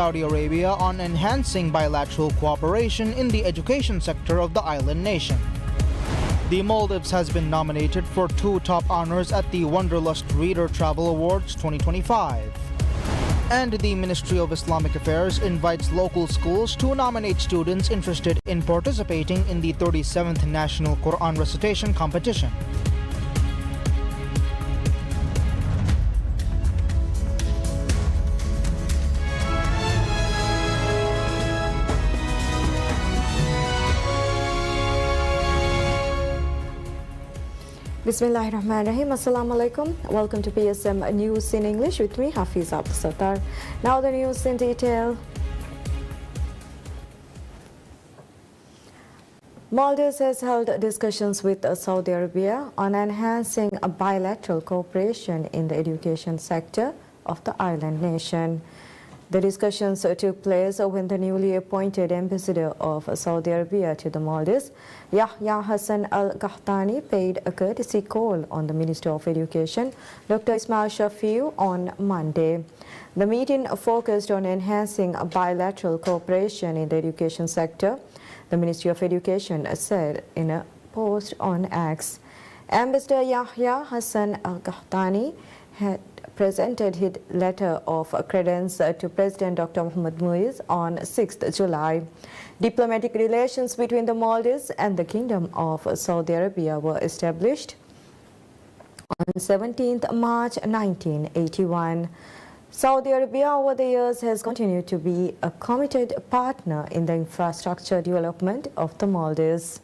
Saudi Arabia on enhancing bilateral cooperation in the education sector of the island nation. The Maldives has been nominated for 2 top honors at the Wanderlust Reader Travel Awards 2025. And the Ministry of Islamic Affairs invites local schools to nominate students interested in participating in the 37th National Quran Recitation Competition. Bismillahirrahmanirrahim. Assalamu alaikum. Welcome to PSM News in English with me, Hafiz Abdul Sattar. Now the news in detail. Maldives has held discussions with Saudi Arabia on enhancing a bilateral cooperation in the education sector of the island nation. The discussions took place when the newly appointed ambassador of Saudi Arabia to the Maldives, Yahya Hassan Al-Qahtani, paid a courtesy call on the Minister of Education, Dr. Ismail Shafiu, on Monday. The meeting focused on enhancing bilateral cooperation in the education sector, the Ministry of Education said in a post on X. Ambassador Yahya Hassan Al-Qahtani had presented his letter of credence to President Dr. Mohamed Muiz on 6th July. Diplomatic relations between the Maldives and the Kingdom of Saudi Arabia were established on 17th March 1981. Saudi Arabia over the years has continued to be a committed partner in the infrastructure development of the Maldives.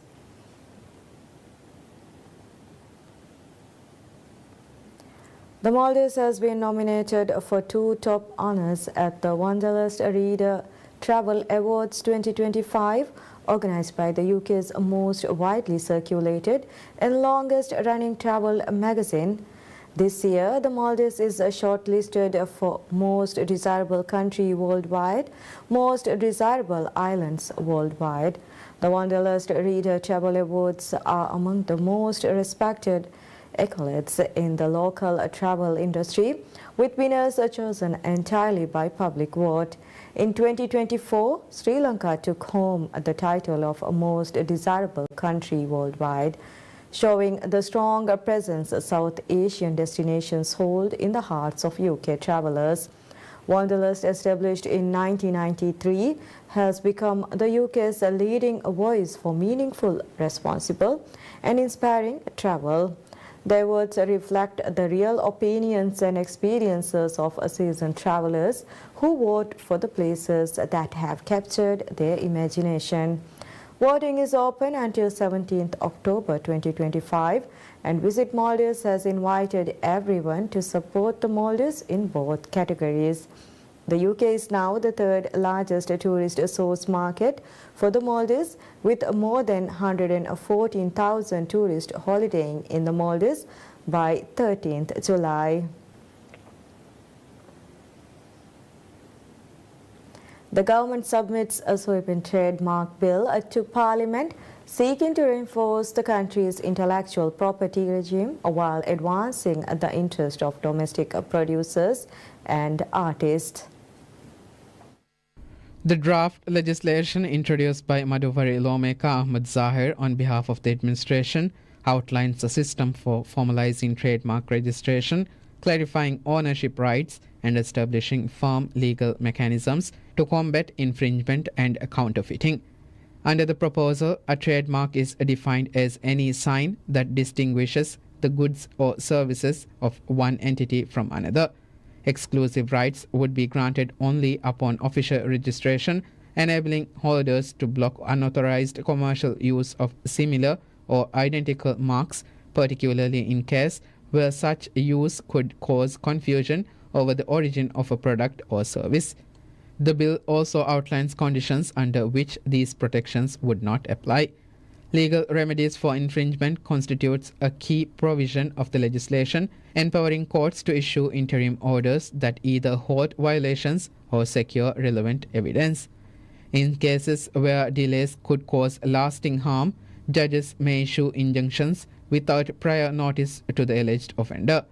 The Maldives has been nominated for 2 top honors at the Wanderlust Reader Travel Awards 2025, organized by the UK's most widely circulated and longest running travel magazine. This year, the Maldives is shortlisted for Most Desirable Country Worldwide, Most Desirable Islands Worldwide. The Wanderlust Reader Travel Awards are among the most respected accolades in the local travel industry, with winners chosen entirely by public vote. In 2024, Sri Lanka took home the title of Most Desirable Country Worldwide, showing the strong presence South Asian destinations hold in the hearts of UK travelers. Wanderlust, established in 1993, has become the UK's leading voice for meaningful, responsible and inspiring travel. The awards reflect the real opinions and experiences of seasoned travelers who vote for the places that have captured their imagination. Voting is open until 17th October 2025, and Visit Maldives has invited everyone to support the Maldives in both categories. The UK is now the 3rd largest tourist source market for the Maldives, with more than 114,000 tourists holidaying in the Maldives by 13th July. The government submits a sweeping trademark bill to Parliament seeking to reinforce the country's intellectual property regime while advancing the interest of domestic producers and artists. The draft legislation introduced by Madhuveri lawmaker Ahmed Zahir on behalf of the administration outlines a system for formalizing trademark registration, clarifying ownership rights, and establishing firm legal mechanisms to combat infringement and counterfeiting. Under the proposal, a trademark is defined as any sign that distinguishes the goods or services of one entity from another. Exclusive rights would be granted only upon official registration, enabling holders to block unauthorized commercial use of similar or identical marks, particularly in case where such use could cause confusion over the origin of a product or service. The bill also outlines conditions under which these protections would not apply. Legal remedies for infringement constitutes a key provision of the legislation, empowering courts to issue interim orders that either halt violations or secure relevant evidence. In cases where delays could cause lasting harm, judges may issue injunctions without prior notice to the alleged offender.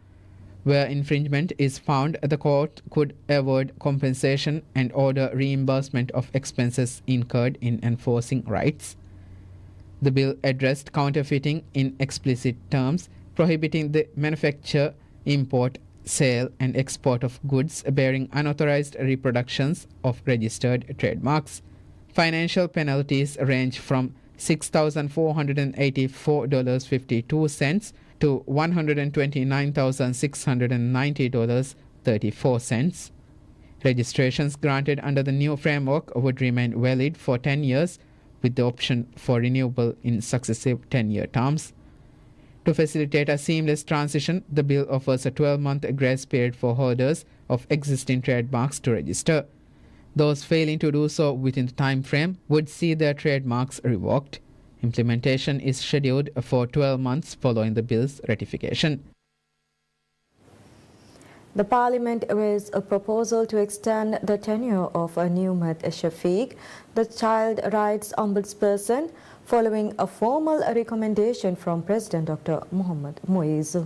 Where infringement is found, the court could award compensation and order reimbursement of expenses incurred in enforcing rights. The bill addressed counterfeiting in explicit terms, prohibiting the manufacture, import, sale, and export of goods bearing unauthorized reproductions of registered trademarks. Financial penalties range from $6,484.52 to $129,690.34. Registrations granted under the new framework would remain valid for 10 years, with the option for renewal in successive 10-year terms. To facilitate a seamless transition, the bill offers a 12-month grace period for holders of existing trademarks to register. Those failing to do so within the time frame would see their trademarks revoked. Implementation is scheduled for 12 months following the bill's ratification. The Parliament raised a proposal to extend the tenure of Newmat Shafiq, the Child Rights Ombudsperson, following a formal recommendation from President Dr. Mohamed Moise.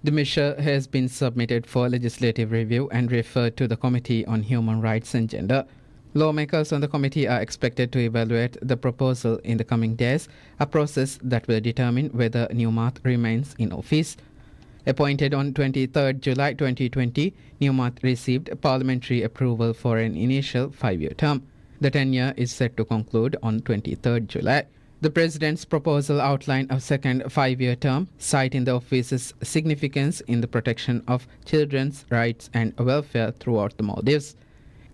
The measure has been submitted for legislative review and referred to the Committee on Human Rights and Gender. Lawmakers on the committee are expected to evaluate the proposal in the coming days, a process that will determine whether Newmat remains in office. Appointed on 23 July 2020, Newmat received parliamentary approval for an initial 5-year term. The tenure is set to conclude on 23 July. The President's proposal outlined a second 5-year term, citing the office's significance in the protection of children's rights and welfare throughout the Maldives.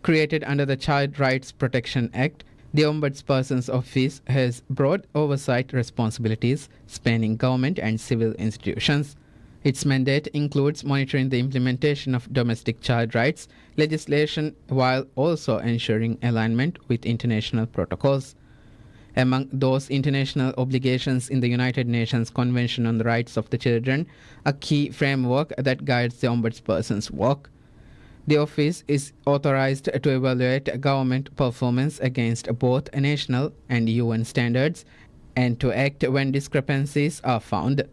Created under the Child Rights Protection Act, the Ombudsperson's office has broad oversight responsibilities spanning government and civil institutions. Its mandate includes monitoring the implementation of domestic child rights legislation while also ensuring alignment with international protocols. Among those international obligations in the United Nations Convention on the Rights of the Children, a key framework that guides the Ombudsperson's work. The office is authorized to evaluate government performance against both national and UN standards and to act when discrepancies are found.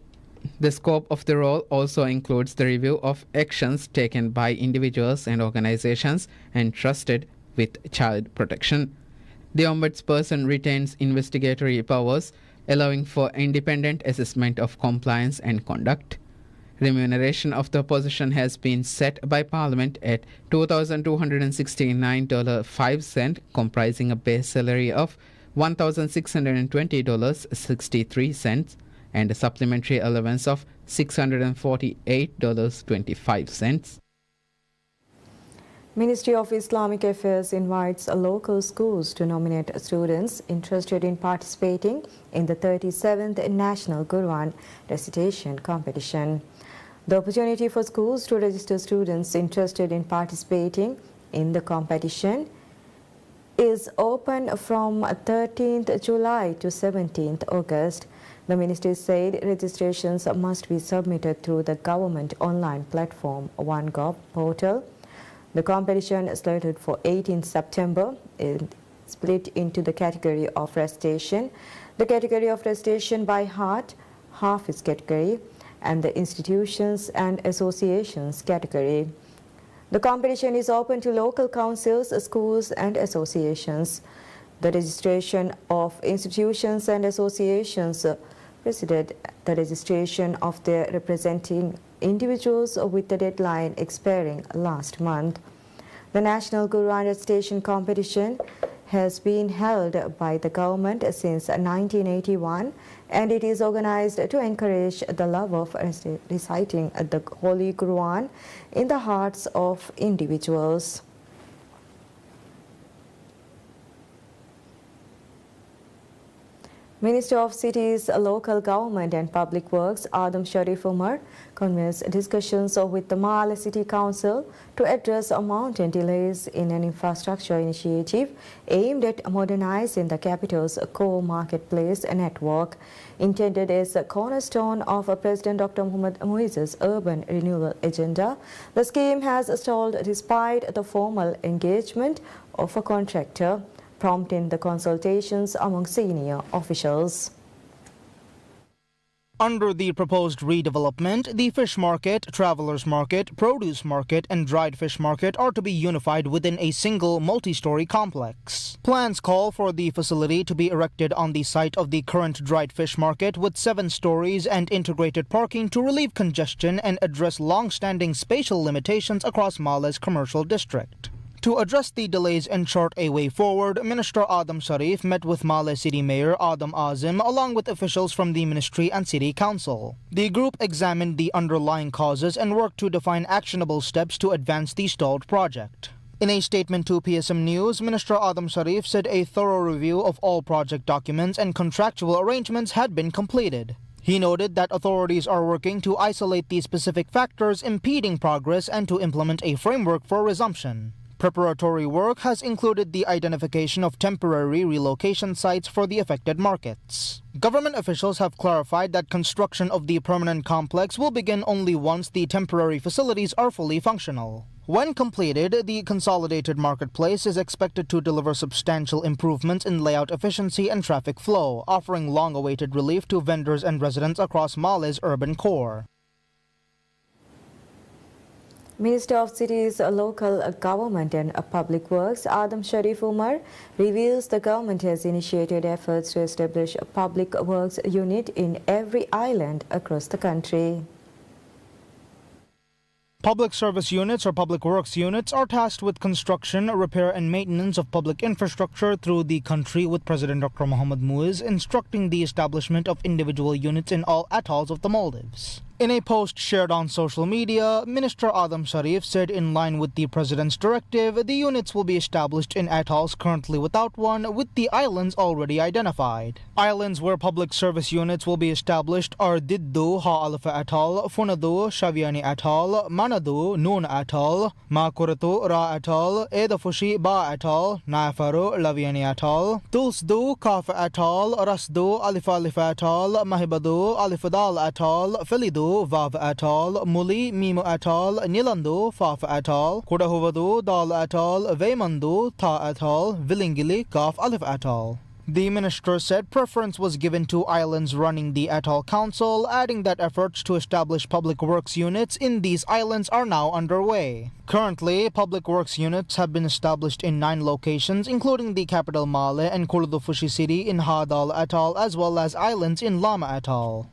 The scope of the role also includes the review of actions taken by individuals and organizations entrusted with child protection. The Ombudsperson retains investigatory powers, allowing for independent assessment of compliance and conduct. Remuneration of the position has been set by Parliament at $2,269.05, comprising a base salary of $1,620.63 and a supplementary allowance of $648.25. Ministry of Islamic Affairs invites local schools to nominate students interested in participating in the 37th National Quran Recitation Competition. The opportunity for schools to register students interested in participating in the competition is open from 13th July to 17th August. The ministry said registrations must be submitted through the government online platform OneGov portal. The competition is slated for 18th September is split into the category of recitation, the category of recitation by heart, Hafiz category, and the institutions and associations category. The competition is open to local councils, schools and associations. The registration of institutions and associations preceded the registration of their representing individuals with the deadline expiring last month. The National Quran Recitation Competition has been held by the government since 1981 and it is organized to encourage the love of reciting the Holy Quran in the hearts of individuals. Minister of Cities, Local Government and Public Works Adam Sharif Umar commenced discussions with the Male City Council to address mounting delays in an infrastructure initiative aimed at modernizing the capital's core marketplace network. Intended as a cornerstone of President Dr. Mohamed Moise's urban renewal agenda, the scheme has stalled despite the formal engagement of a contractor, prompting the consultations among senior officials. Under the proposed redevelopment, the fish market, travelers market, produce market, and dried fish market are to be unified within a single multi-story complex. Plans call for the facility to be erected on the site of the current dried fish market with 7 stories and integrated parking to relieve congestion and address long-standing spatial limitations across Male's commercial district. To address the delays and chart a way forward, Minister Adam Sharif met with Male City Mayor Adam Azim along with officials from the Ministry and City Council. The group examined the underlying causes and worked to define actionable steps to advance the stalled project. In a statement to PSM News, Minister Adam Sharif said a thorough review of all project documents and contractual arrangements had been completed. He noted that authorities are working to isolate the specific factors impeding progress and to implement a framework for resumption. Preparatory work has included the identification of temporary relocation sites for the affected markets. Government officials have clarified that construction of the permanent complex will begin only once the temporary facilities are fully functional. When completed, the consolidated marketplace is expected to deliver substantial improvements in layout efficiency and traffic flow, offering long-awaited relief to vendors and residents across Male's urban core. Minister of Cities, Local Government and Public Works Adam Sharif Umar reveals the government has initiated efforts to establish a public works unit in every island across the country. Public service units or public works units are tasked with construction, repair and maintenance of public infrastructure through the country, with President Dr. Mohamed Muiz instructing the establishment of individual units in all atolls of the Maldives. In a post shared on social media, Minister Adam Sharif said in line with the President's directive, the units will be established in atolls currently without one, with the islands already identified. Islands where public service units will be established are Diddu Ha Alfa Atoll, Funadu Shaviani Atoll, Manadu Noon Atoll, Makuratu Ra Atoll, Edafushi Ba Atoll, Naifaru Laviani Atoll, Tulsdu Kafa Atoll, Rasdu Alifa Atoll, Mahibadu Alifadal Atoll, Felidu Vav Atoll, Muli Mimo Atoll, Nilandu Fafa Atoll, Kudahuvadu Dal Atoll, Veymandu Ta Atoll, Vilingili Kaf Alif Atoll. The minister said preference was given to islands running the Atoll Council, adding that efforts to establish public works units in these islands are now underway. Currently, public works units have been established in 9 locations, including the capital Male and Kuludufushi City in Hadal Atoll, as well as islands in Lama Atoll.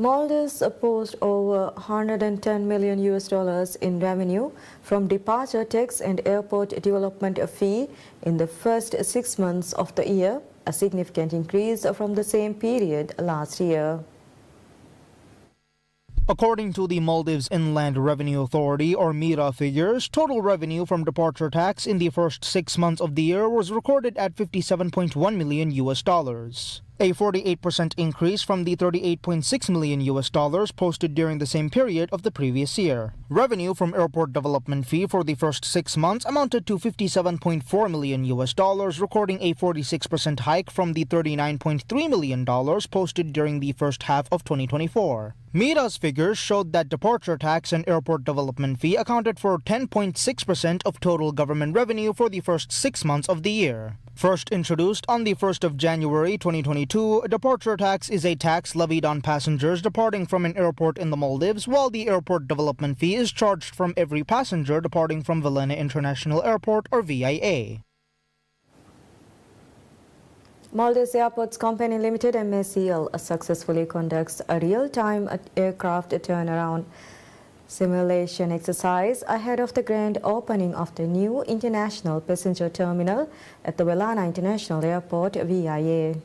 Maldives post over $110 million in revenue from departure tax and airport development fee in the first 6 months of the year, a significant increase from the same period last year. According to the Maldives Inland Revenue Authority, or MIRA figures, total revenue from departure tax in the first 6 months of the year was recorded at $57.1 million. A 48% increase from the $38.6 million posted during the same period of the previous year. Revenue from airport development fee for the first 6 months amounted to $57.4 million, recording a 46% hike from the $39.3 million posted during the first half of 2024. MIRA's figures showed that departure tax and airport development fee accounted for 10.6% of total government revenue for the first 6 months of the year. First introduced on the 1st of January 2022, departure tax is a tax levied on passengers departing from an airport in the Maldives, while the airport development fee is charged from every passenger departing from Vilena International Airport, or VIA. Maldives Airports Company Limited (MACL) successfully conducts a real-time aircraft turnaround simulation exercise ahead of the grand opening of the new international passenger terminal at the Vilena International Airport, VIA.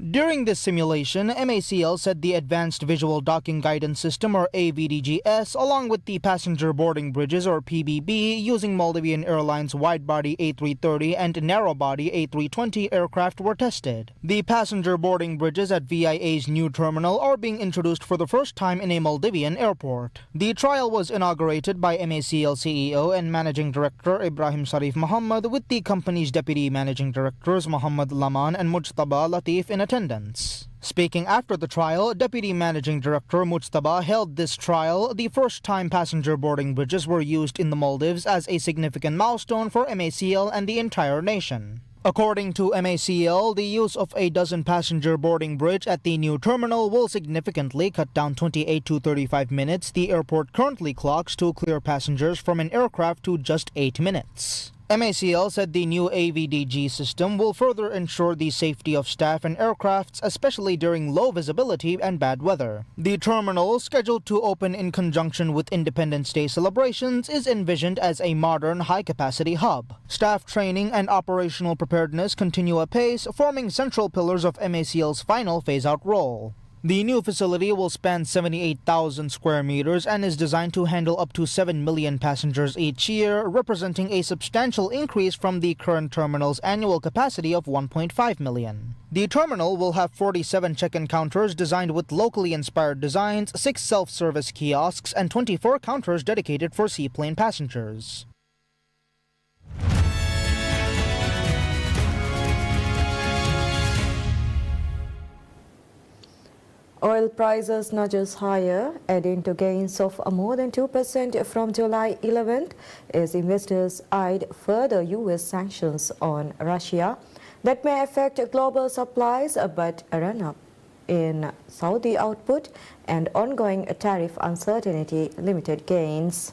During this simulation, MACL said the Advanced Visual Docking Guidance System, or AVDGS, along with the passenger boarding bridges, or PBB, using Maldivian Airlines wide-body A330 and narrow-body A320 aircraft were tested. The passenger boarding bridges at VIA's new terminal are being introduced for the first time in a Maldivian airport. The trial was inaugurated by MACL CEO and Managing Director Ibrahim Sharif Muhammad, with the company's Deputy Managing Directors Muhammad Laman and Mujtaba Latif in attendance. Speaking after the trial, Deputy Managing Director Mujtaba hailed this trial, the first time passenger boarding bridges were used in the Maldives, as a significant milestone for MACL and the entire nation. According to MACL, the use of a dozen passenger boarding bridge at the new terminal will significantly cut down 28 to 35 minutes the airport currently clocks to clear passengers from an aircraft to just 8 minutes. MACL said the new AVDG system will further ensure the safety of staff and aircrafts, especially during low visibility and bad weather. The terminal, scheduled to open in conjunction with Independence Day celebrations, is envisioned as a modern, high-capacity hub. Staff training and operational preparedness continue apace, forming central pillars of MACL's final phase-out role. The new facility will span 78,000 square meters and is designed to handle up to 7 million passengers each year, representing a substantial increase from the current terminal's annual capacity of 1.5 million. The terminal will have 47 check-in counters designed with locally inspired designs, 6 self-service kiosks, and 24 counters dedicated for seaplane passengers. Oil prices nudges higher, adding to gains of more than 2% from July 11th, as investors eyed further U.S. sanctions on Russia that may affect global supplies, but a run-up in Saudi output and ongoing tariff uncertainty limited gains.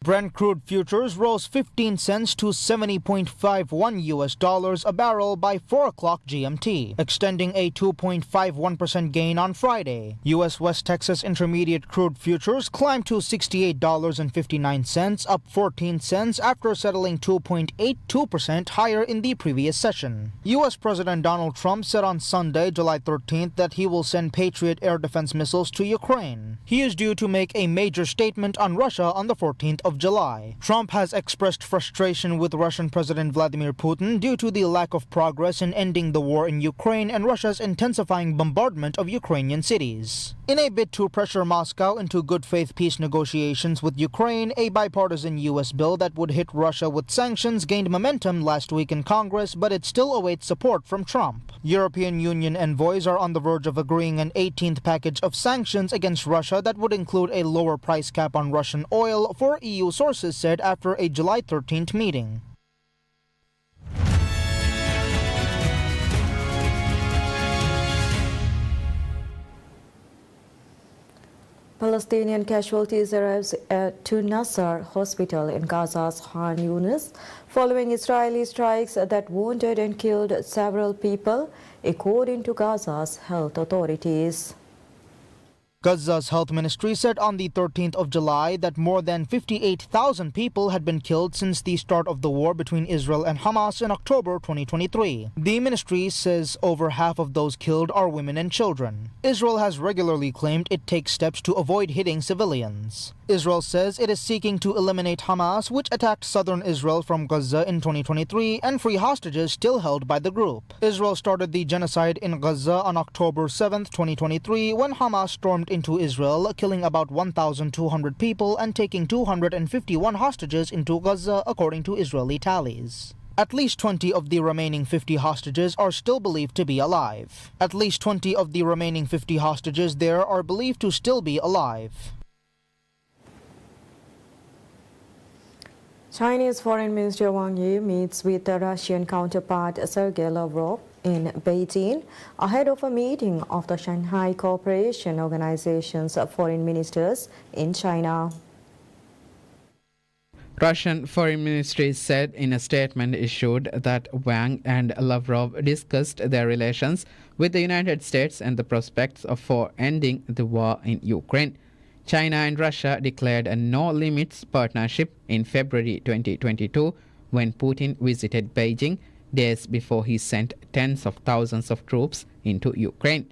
Brent crude futures rose 15 cents to $70.51 a barrel by 4 o'clock GMT, extending a 2.51% gain on Friday. U.S. West Texas Intermediate crude futures climbed to $68.59, up 14 cents after settling 2.82% higher in the previous session. U.S. President Donald Trump said on Sunday, July 13th, that he will send Patriot air defense missiles to Ukraine. He is due to make a major statement on Russia on the 14th of July. Trump has expressed frustration with Russian President Vladimir Putin due to the lack of progress in ending the war in Ukraine and Russia's intensifying bombardment of Ukrainian cities. In a bid to pressure Moscow into good faith peace negotiations with Ukraine, a bipartisan U.S. bill that would hit Russia with sanctions gained momentum last week in Congress, but it still awaits support from Trump. European Union envoys are on the verge of agreeing an 18th package of sanctions against Russia that would include a lower price cap on Russian oil, for EU sources said after a July 13th meeting. Palestinian casualties arrived at Nasser Hospital in Gaza's Khan Yunis following Israeli strikes that wounded and killed several people, according to Gaza's health authorities. Gaza's health ministry said on the 13th of July that more than 58,000 people had been killed since the start of the war between Israel and Hamas in October 2023. The ministry says over half of those killed are women and children. Israel has regularly claimed it takes steps to avoid hitting civilians. Israel says it is seeking to eliminate Hamas, which attacked southern Israel from Gaza in 2023, and free hostages still held by the group. Israel started the genocide in Gaza on October 7, 2023, when Hamas stormed into Israel, killing about 1,200 people and taking 251 hostages into Gaza, according to Israeli tallies. At least 20 of the remaining 50 hostages are still believed to be alive. At least 20 of the remaining 50 hostages there are believed to still be alive. Chinese Foreign Minister Wang Yi meets with the Russian counterpart Sergei Lavrov in Beijing ahead of a meeting of the Shanghai Cooperation Organization's foreign ministers in China. Russian Foreign Ministry said in a statement issued that Wang and Lavrov discussed their relations with the United States and the prospects for ending the war in Ukraine. China and Russia declared a no-limits partnership in February 2022 when Putin visited Beijing days before he sent tens of thousands of troops into Ukraine.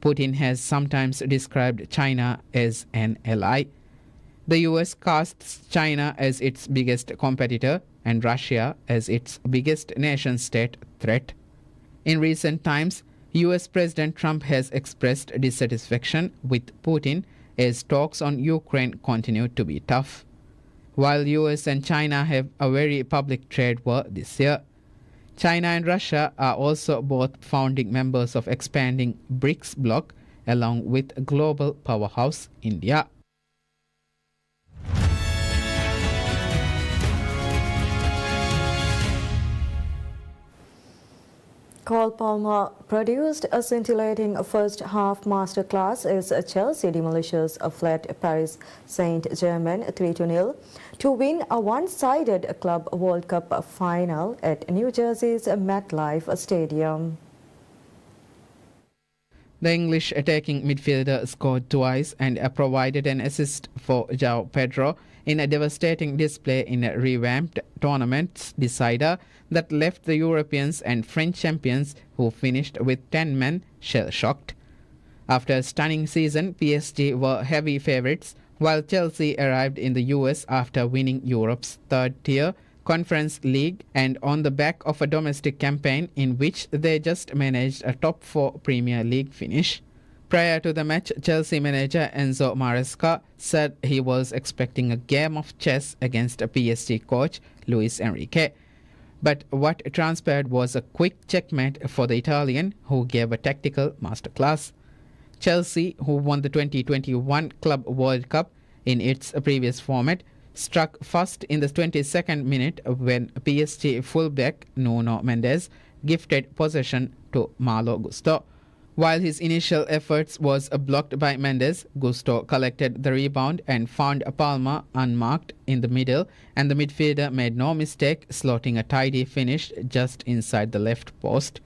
Putin has sometimes described China as an ally. The US casts China as its biggest competitor and Russia as its biggest nation-state threat. In recent times, US President Trump has expressed dissatisfaction with Putin as talks on Ukraine continue to be tough. While US and China have a very public trade war this year, China and Russia are also both founding members of expanding BRICS bloc along with global powerhouse India. Cole Palmer produced a scintillating first-half masterclass as Chelsea demolishes a flat Paris Saint-Germain 3-0 to win a one-sided Club World Cup final at New Jersey's MetLife Stadium. The English attacking midfielder scored twice and provided an assist for João Pedro in a devastating display in a revamped tournament's decider that left the Europeans and French champions, who finished with 10 men, shell-shocked. After a stunning season, PSG were heavy favourites, while Chelsea arrived in the US after winning Europe's third-tier Conference League and on the back of a domestic campaign in which they just managed a top-4 Premier League finish. Prior to the match, Chelsea manager Enzo Maresca said he was expecting a game of chess against a PSG coach, Luis Enrique. But what transpired was a quick checkmate for the Italian, who gave a tactical masterclass. Chelsea, who won the 2021 Club World Cup in its previous format, struck first in the 22nd minute when PSG fullback Nuno Mendes gifted possession to Malo Gusto. While his initial efforts was blocked by Mendes, Gusto collected the rebound and found Palma unmarked in the middle, and the midfielder made no mistake, slotting a tidy finish just inside the left post.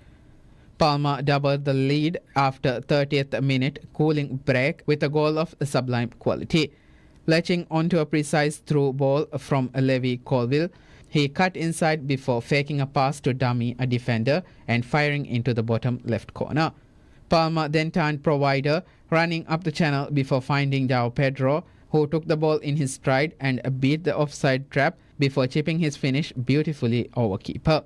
Palma doubled the lead after 30th minute cooling break with a goal of sublime quality. Latching onto a precise through ball from Levi Colville, he cut inside before faking a pass to dummy a defender and firing into the bottom left corner. Palma then turned provider, running up the channel before finding João Pedro, who took the ball in his stride and beat the offside trap before chipping his finish beautifully over keeper.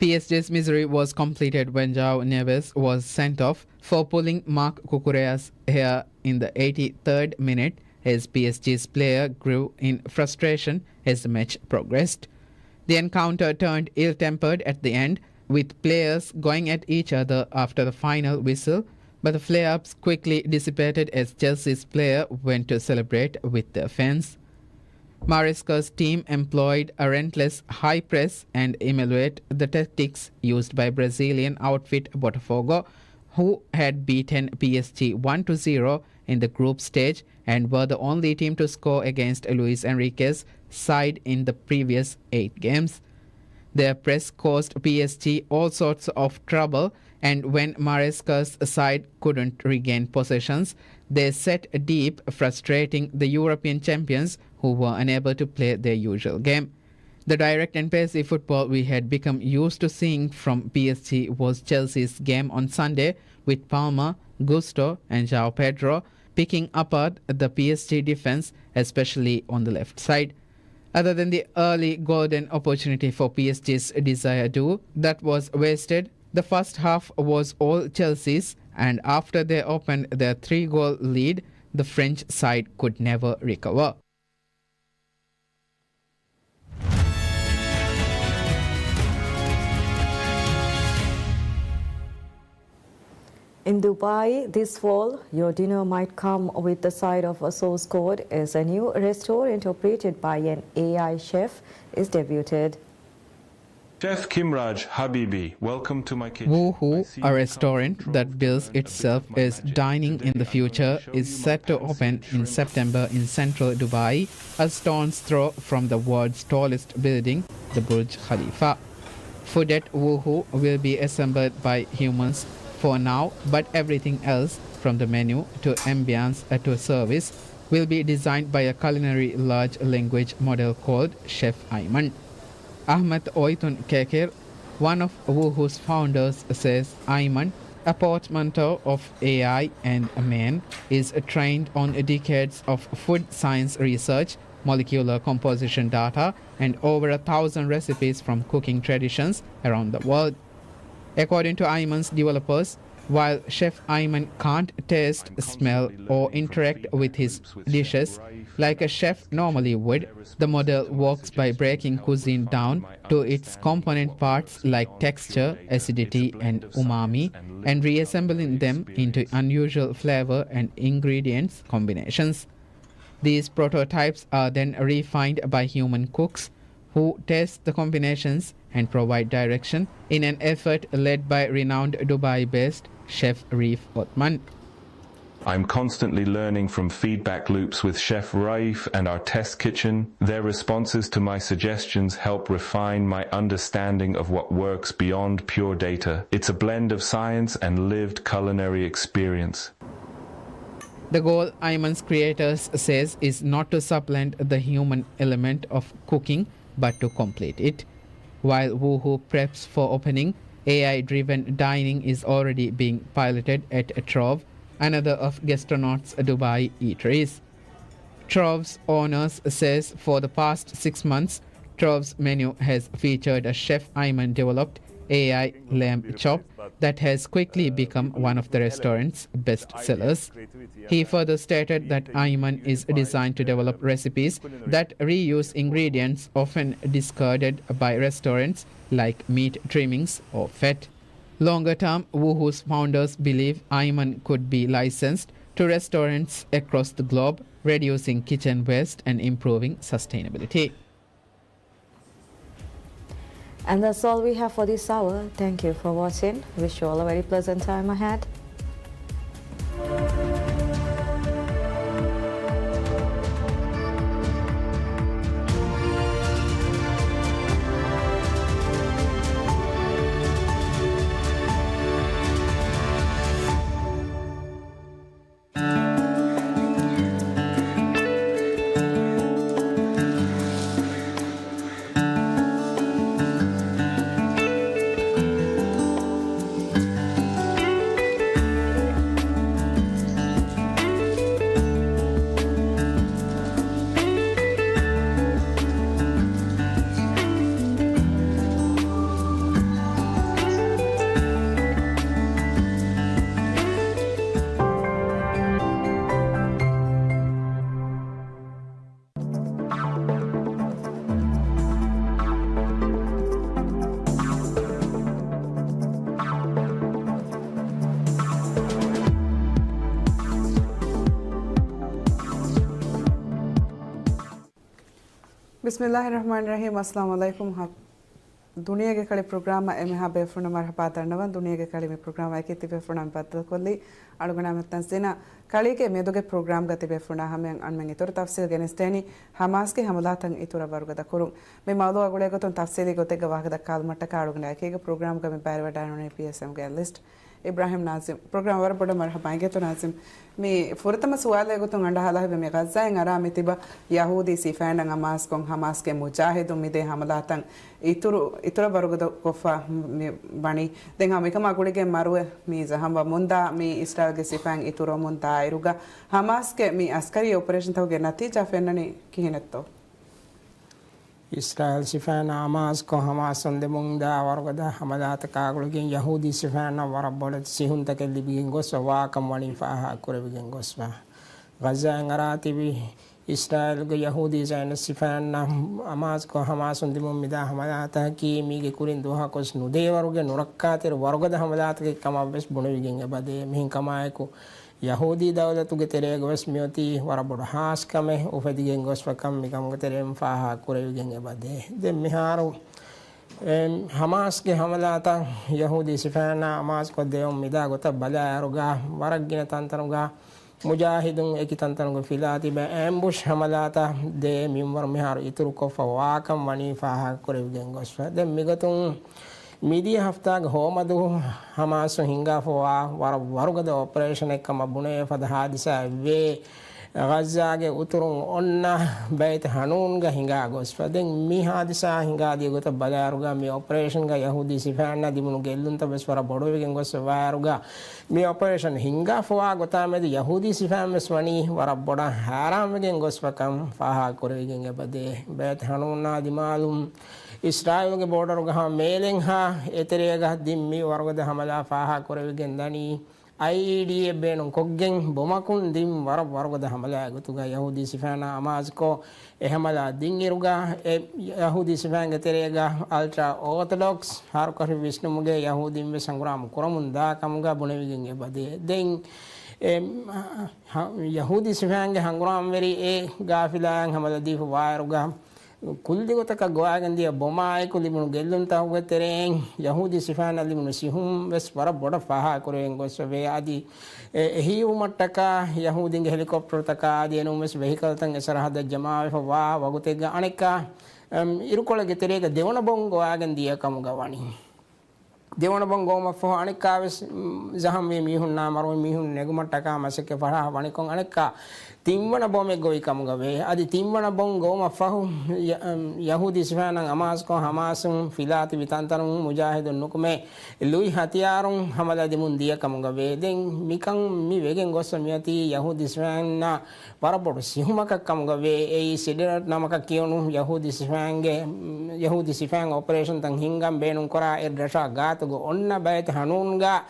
PSG's misery was completed when João Neves was sent off for pulling Marc Cucurella's hair in the 83rd minute as PSG's player grew in frustration as the match progressed. The encounter turned ill-tempered at the end, with players going at each other after the final whistle, but the flare-ups quickly dissipated as Chelsea's player went to celebrate with their fans. Maresca's team employed a relentless high press and emulate the tactics used by Brazilian outfit Botafogo, who had beaten PSG 1-0 in the group stage and were the only team to score against Luis Enrique's side in the previous 8 games. Their press caused PSG all sorts of trouble, and when Maresca's side couldn't regain possessions, they set deep, frustrating the European champions, who were unable to play their usual game. The direct and pacey football we had become used to seeing from PSG was Chelsea's game on Sunday, with Palma, Gusto and João Pedro picking apart the PSG defense, especially on the left side. Other than the early golden opportunity for PSG's Desire duo that was wasted, the first half was all Chelsea's, and after they opened their 3-goal lead, the French side could never recover. In Dubai this fall, your dinner might come with the side of a source code as a new restaurant operated by an AI chef is debuted. Chef Kimraj Habibi, welcome to my kitchen. Woohoo, a restaurant that bills itself as dining in the future, is set to open in September in central Dubai, a stone's throw from the world's tallest building, the Burj Khalifa. Food at Woohoo will be assembled by humans for now, but everything else, from the menu to ambience to service, will be designed by a culinary large language model called Chef Ayman. Ahmed Oitun Kekir, one of Woohoo's founders, says Ayman, a portmanteau of AI and a man, is trained on decades of food science research, molecular composition data, and over 1,000 recipes from cooking traditions around the world. According to Ayman's developers, while Chef Ayman can't taste, smell, or interact with his dishes like a chef normally would, the model works by breaking cuisine down to its component parts like texture, acidity, and umami, and reassembling them into unusual flavor and ingredients combinations. These prototypes are then refined by human cooks, who test the combinations and provide direction in an effort led by renowned Dubai-based chef Reef Othman. I'm constantly learning from feedback loops with Chef Raif and our test kitchen. Their responses to my suggestions help refine my understanding of what works beyond pure data. It's a blend of science and lived culinary experience. The goal, Ayman's creators says, is not to supplant the human element of cooking, but to complete it. While Woohoo preps for opening, AI-driven dining is already being piloted at Trove, another of Gastronauts Dubai eateries. Trove's owners says for the past 6 months, Trove's menu has featured a Chef Ayman developed AI lamb chop that has quickly become one of the restaurant's best sellers. He further stated that Ayman is designed to develop recipes that reuse ingredients often discarded by restaurants like meat trimmings or fat. Longer term, Woohoo's founders believe Ayman could be licensed to restaurants across the globe, reducing kitchen waste and improving sustainability. And that's all we have for this hour. Thank you for watching. Wish you all a very pleasant time ahead. बिस्मिल्लाहिर्रहमानिर्रहीम अस्सलाम वालेकुम दुनिया के कड़े programme M हा बेफुन मरहबा तरनवा दुनिया के कड़े में प्रोग्राम है कि तिबे फुनाम पत्तल कोली अड़गना में तंसीना कड़ी के मेदो के प्रोग्राम गति बेफुना हमें अनमेंगे तोर तफसील गेनेस्टेनी हमास के हमलात हंग इतुरा बरगदा कुरुम मैं मालूम अगुड़े को तो तफसीली को ते गवाह दा काल मट्टा का अड़गना के प्रोग्राम का मैं पैरवा डायनोने पीएसएम के लिस्ट इब्राहिम नाजिम प्रोग्राम वर बड़ा मरहबाएंगे तो नाजिम मैं फुरतम सवाल है को तो गंडा हाला है मैं गज़ा इंगरा में तिबा यहूदी सिफान हमास को हमास के मुजाहिद उम्मीदे हमलातंग इतुरा बरगदा कोफा बनी देंग हमें कम अगुड़े के मारुए मैं जहाँ मुंदा मैं इस्राएल के सिफान इतुरा मुंदा इरुगा हमास के मैं अस्करी ऑपरेशन था के नतीजा फेनने किहनत तो इस्राएल सिफान हमास को हमास संदे मुंदा वरगदा हमलात कागुलगे यहूदी सिफान वरबोले सिहुन तक लिबिगोस वाकम वनी फाहा कुरेबिगोस गज़ा इंगराती भी इस्राएल के यहूदी जान सिफान हमास को हमास संदे मुमिदा हमलात की मीगे कुरिन दोहा को नुदे वरगे नुरक्का तेर वरगदा हमलात के कमाबेस बुनेबिगेंगे बदे मिहिं कमाए को यहूदी दौलत के तेरे गोस मियोती वरबोड हास कमे उफेदिगे गोस फकम मिकम के तेरे फाहा कुरेबिगेंगे बदे दे मिहारो हमास के हमलाता यहूदी सिफाना हमास को दे उम्मीदा को तब बलारुगा वरगिन तंतरुगा मुजाहिदुं एक तंतरुगा फिलाती बे एम्बुश हमलाता दे मिमवर मिहारो इतुर को फवाकम वनी फाहा कुरेबिगेंगे गोस दे मिगतुं मीडिया हफ्ता होमदु हमास हिंगा फवा वरगद ऑपरेशन एक कम बुने फद हादिसा वे गज़ा के उतरों अन्ना बैत हनून का हिंगा गोस फदें मी हादिसा हिंगा दियो तो बलारुगा मी ऑपरेशन का यहूदी सिफान ना दिमुनु गेलुन तो बस वरा बड़ो वे गोस वारुगा मी ऑपरेशन हिंगा फवा गोता में यहूदी सिफान में स्वनी वरा बड़ा हाराम वे गोस फकम फाहा करे गेंगे बदे बैत हनून ना दिमालुम इस्राएल के बॉर्डर का मेलें हा एतरेगा दिम्मी वर्गद हमला फाहा करे गेंदानी आईडी बेन कोगें बोमाकुन दिम वर्गद हमला गुतुगा यहूदी सिफाना अमाज को ए हमला दिंगिरुगा ए यहूदी सिफान के तेरेगा अल्ट्रा ऑर्थोडॉक्स हर कर विष्णु मुगे यहूदी में संग्राम कुरमुंदा कमगा बुनेविगेंगे बदे दें यहूदी सिफान के हंग्राम मेरी ए गाफिला हमला दीफ वायरुगा කුල්දිගොතක ගොයාගන්දිය බොමායකු ලිබුණු ගෙල්ලුම් තහුගතරෙන් යහූදි සිෆාන ලිබුණු සිහුම් වෙස් වර බොඩ පහ කරෙන් ගොස්වේ ආදී එහි උමට්ටක යහූදින්ගේ හෙලිකොප්ටර් තක ආදී එනුමස් වෙහිකල් තන් එසරහද ජමාවෙ වා වගුතෙග අනෙක ඉරුකොළ ගෙතරේක දෙවන බොං ගොයාගන්දිය කමු ගවණි දෙවන බංගෝම ෆෝ අනිකාවස් ජහම් මේ මිහුන් නාමරෝ මිහුන් නෙගුමට්ටක මසක පරහ වණිකොන් අනිකා තිම්වන බොමෙ ගොයි කමුගවේ අදි තිම්වන බංගෝම ෆහු යහූදි සිෆානන් අමාස්කෝ හමාසුන් ෆිලාති විතන්තරුන් මුජාහිදුන් නුකුමේ ලුයි හතියාරුන් හමලා දෙමුන් දිය කමුගවේ දෙන් මිකන් මි වෙගෙන් ගොස්ස මියති යහූදි සිෆාන පරපොඩ සිහුමක කමුගවේ ඒ සිඩරත් නමක කියනු යහූදි සිෆාන් ඔපරේෂන් තන් හිංගම් බේනුන් කරා එද්රෂා ගාත ඔන්න බයත හනුන්ගා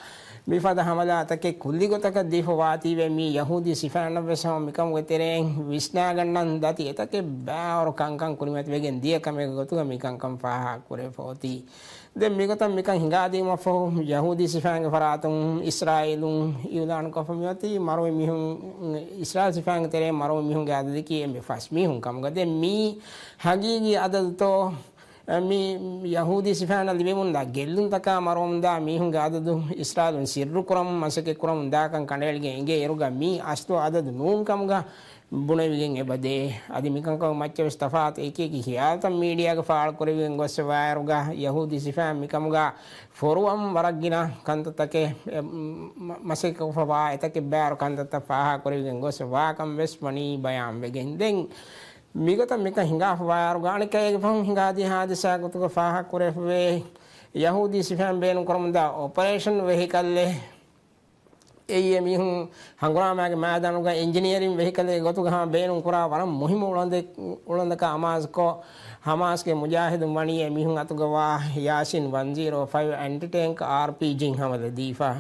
බිෆද හමලා තකේ කුල්ලිගොතක දීපවාති වෙමි යහූදි සිෆාන වෙසම මිකම් වෙතරෙන් විස්නා ගන්නන් දති එතකේ බෑවර කංකං කුරිමත් වෙගෙන් දිය කමෙක ගොතුග මිකංකම් පහ කුරේ ෆෝති දැන් මේකතම් මිකං හිඟාදීම ෆෝ යහූදි සිෆාන්ගේ ෆරාතුන් ඉස්රායිලුන් යුදාන් කොෆමියති මරෝ මිහුන් ඉස්රායිල් සිෆාන් තරේ මරෝ මිහුන් ගාදදි කී එමෙ ෆස් මිහුන් කම්ග දැන් මී හගීගි අදතෝ mi yahudi sifana libemunda gellun taka maromda mi hunga adadu israelun sirru kuram masake kuram da kan kanelge inge eruga mi asto adadu nun kamga bunaygen ebade adi mikan ka macche stafat eke ki hialta media ga faal korewen goswa eruga yahudi sifan mikamga forum waragina kantatake masake ko fa etake bar kantata fa korewen goswa kam westmani bayam begen den මිගත මේක හිඟා වාරු ගානිකයේ ෆොන් හිඟා දී හාදිසා ගතුක ෆාහ කුරේ වේ යහූදි සිෆාන් බේනු කරමුදා operation වෙහිකල්ලේ ඒ මිහුන් හංගරාමගේ මාදානුගා engineering වෙහිකල්ලේ ගතුක හා බේනු කරා වරම් මුහිම උලන්දක අමාස්කෝ හමාස්ගේ මුජාහිදුන් වණියේ මිහුන් අතුගවා යාසින් 105 aunty tank RPG හමද දීෆා